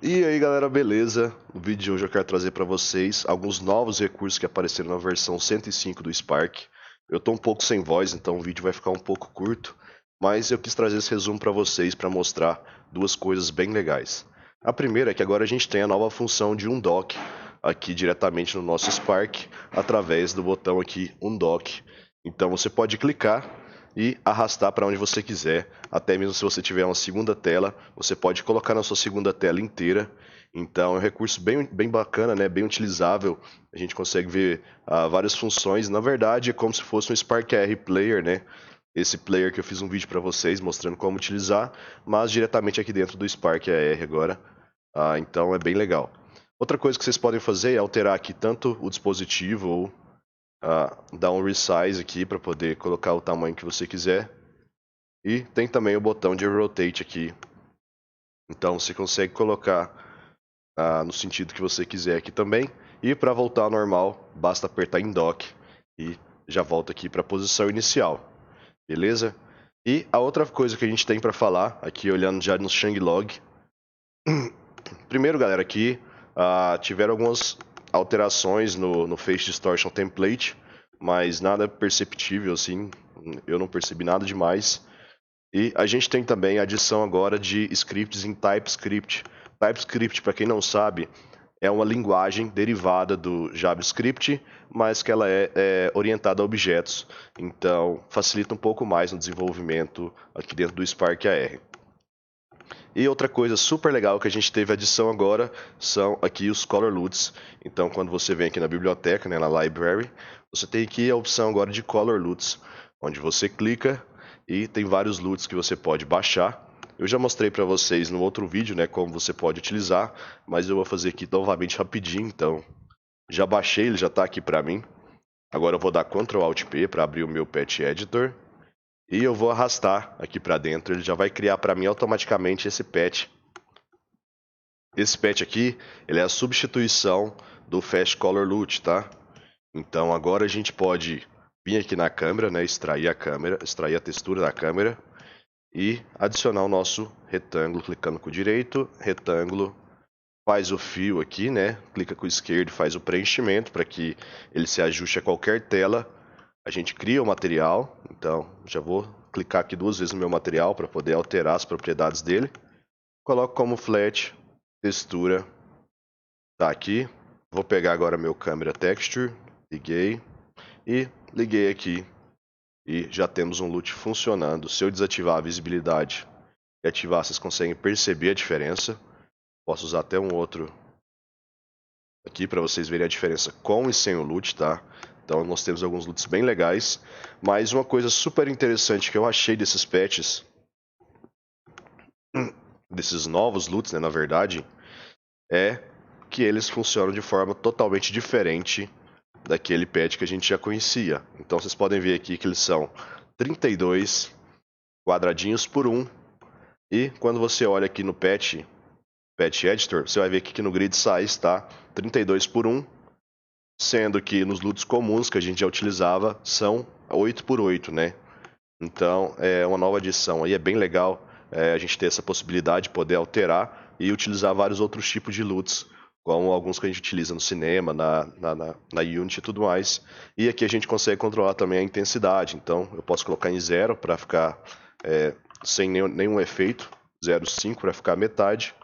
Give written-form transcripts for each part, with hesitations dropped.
E aí galera, beleza? No vídeo de hoje eu quero trazer para vocês alguns novos recursos que apareceram na versão 105 do Spark. Eu tô um pouco sem voz, então o vídeo vai ficar um pouco curto, mas eu quis trazer esse resumo para vocês para mostrar duas coisas bem legais. A primeira é que agora a gente tem a nova função de undock aqui diretamente no nosso Spark, através do botão aqui undock. Então você pode clicar e arrastar para onde você quiser. Até mesmo se você tiver uma segunda tela, você pode colocar na sua segunda tela inteira. Então é um recurso bem bacana, né? Bem utilizável. A gente consegue ver várias funções. Na verdade, é como se fosse um Spark R Player, né? Esse player que eu fiz um vídeo para vocês mostrando como utilizar, mas diretamente aqui dentro do Spark AR agora. Então é bem legal. Outra coisa que vocês podem fazer é alterar aqui tanto o dispositivo ou dar um resize aqui para poder colocar o tamanho que você quiser. E tem também o botão de rotate aqui. Então você consegue colocar no sentido que você quiser aqui também. E para voltar ao normal, basta apertar em dock e já volta aqui para a posição inicial. Beleza? E a outra coisa que a gente tem para falar, aqui olhando já no Changelog. Primeiro, galera, aqui tiveram algumas alterações no Face Distortion Template, mas nada perceptível assim. Eu não percebi nada demais. E a gente tem também a adição agora de scripts em TypeScript. TypeScript, para quem não sabe, é uma linguagem derivada do JavaScript, mas que ela é orientada a objetos. Então, facilita um pouco mais no desenvolvimento aqui dentro do Spark AR. E outra coisa super legal que a gente teve adição agora são aqui os Color LUTs. Então, quando você vem aqui na biblioteca, né, na Library, você tem aqui a opção agora de Color LUTs, onde você clica e tem vários LUTs que você pode baixar. Eu já mostrei para vocês no outro vídeo, né, como você pode utilizar, mas eu vou fazer aqui novamente rapidinho. Então, já baixei, ele já está aqui para mim. Agora eu vou dar Ctrl Alt P para abrir o meu Patch Editor. E eu vou arrastar aqui para dentro, ele já vai criar para mim automaticamente esse patch. Esse patch aqui, ele é a substituição do Fast Color LUT, tá? Então agora a gente pode vir aqui na câmera, né, extrair a textura da câmera e adicionar o nosso retângulo, clicando com o direito, retângulo, faz o fio aqui, né? Clica com o esquerdo e faz o preenchimento para que ele se ajuste a qualquer tela. A gente cria o material, então já vou clicar aqui duas vezes no meu material para poder alterar as propriedades dele. Coloco como flat, textura, tá aqui. Vou pegar agora meu câmera texture, liguei aqui e já temos um LUT funcionando. Se eu desativar a visibilidade e ativar, vocês conseguem perceber a diferença. Posso usar até um outro aqui para vocês verem a diferença com e sem o LUT, tá? Então nós temos alguns LUTs bem legais, mas uma coisa super interessante que eu achei desses patches, desses novos LUTs, né, na verdade, é que eles funcionam de forma totalmente diferente daquele patch que a gente já conhecia. Então vocês podem ver aqui que eles são 32 quadradinhos por 1, e quando você olha aqui no patch Editor, você vai ver que aqui no grid size está 32 por 1, sendo que nos LUTs comuns que a gente já utilizava são 8 por 8, né? Então é uma nova adição aí, é bem legal a gente ter essa possibilidade de poder alterar e utilizar vários outros tipos de LUTs, como alguns que a gente utiliza no cinema, na Unity e tudo mais. E aqui a gente consegue controlar também a intensidade, então eu posso colocar em 0 para ficar sem nenhum efeito, 0,5 para ficar metade,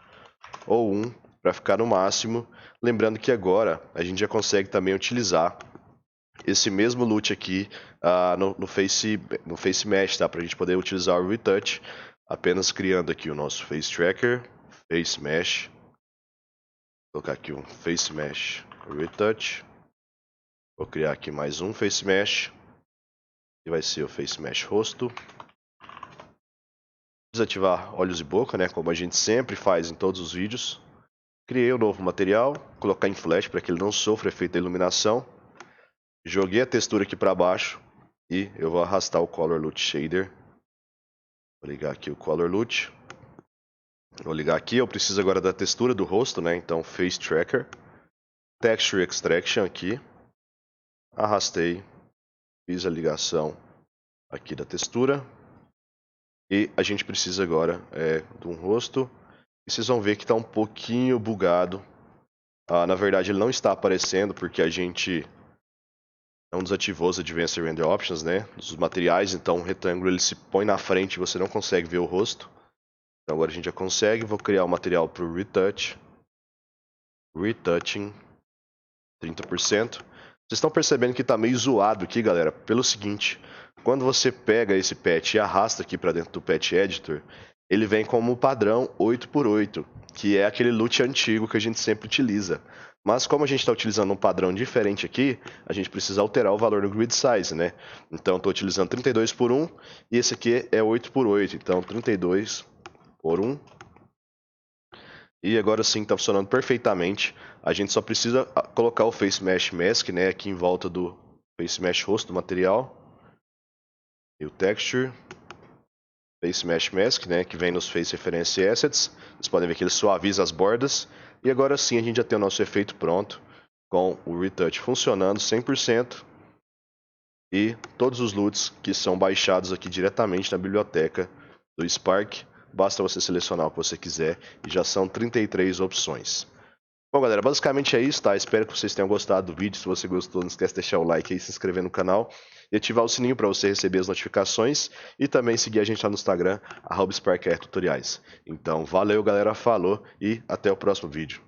ou 1 para ficar no máximo. Lembrando que agora a gente já consegue também utilizar esse mesmo LUT aqui no Face Mesh, tá? Para a gente poder utilizar o Retouch, apenas criando aqui o nosso Face Tracker, Face Mesh, vou colocar aqui um Face Mesh Retouch, vou criar aqui mais um Face Mesh, que vai ser o Face Mesh Rosto. Desativar olhos e boca, né? Como a gente sempre faz em todos os vídeos. Criei um novo material, colocar em flash para que ele não sofra efeito da iluminação. Joguei a textura aqui para baixo e eu vou arrastar o Color LUT Shader. Vou ligar aqui o Color LUT. Vou ligar aqui, eu preciso agora da textura do rosto, né? Então Face Tracker, Texture Extraction aqui. Arrastei, fiz a ligação aqui da textura. E a gente precisa agora de um rosto. E vocês vão ver que está um pouquinho bugado. Na verdade, ele não está aparecendo porque a gente não desativou os Advanced Render Options, né? Os materiais, então o retângulo ele se põe na frente e você não consegue ver o rosto. Então agora a gente já consegue. Vou criar o material para o Retouch. Retouching 30%. Vocês estão percebendo que está meio zoado aqui, galera, pelo seguinte: quando você pega esse patch e arrasta aqui para dentro do Patch Editor, ele vem como padrão 8x8, que é aquele loot antigo que a gente sempre utiliza. Mas como a gente está utilizando um padrão diferente aqui, a gente precisa alterar o valor do grid size, né? Então estou utilizando 32x1 e esse aqui é 8x8, então 32x1. E agora sim está funcionando perfeitamente. A gente só precisa colocar o Face Mesh Mask, né, aqui em volta do Face Mesh rosto do material. E o Texture. Face Mesh Mask, né, que vem nos Face Reference Assets. Vocês podem ver que ele suaviza as bordas. E agora sim a gente já tem o nosso efeito pronto, com o Retouch funcionando 100%. E todos os LUTs que são baixados aqui diretamente na biblioteca do Spark. Basta você selecionar o que você quiser e já são 33 opções. Bom, galera, basicamente é isso, tá? Espero que vocês tenham gostado do vídeo. Se você gostou, não esquece de deixar o like aí, se inscrever no canal e ativar o sininho para você receber as notificações e também seguir a gente lá no Instagram, @SparkRTutoriais. Então, valeu, galera, falou e até o próximo vídeo.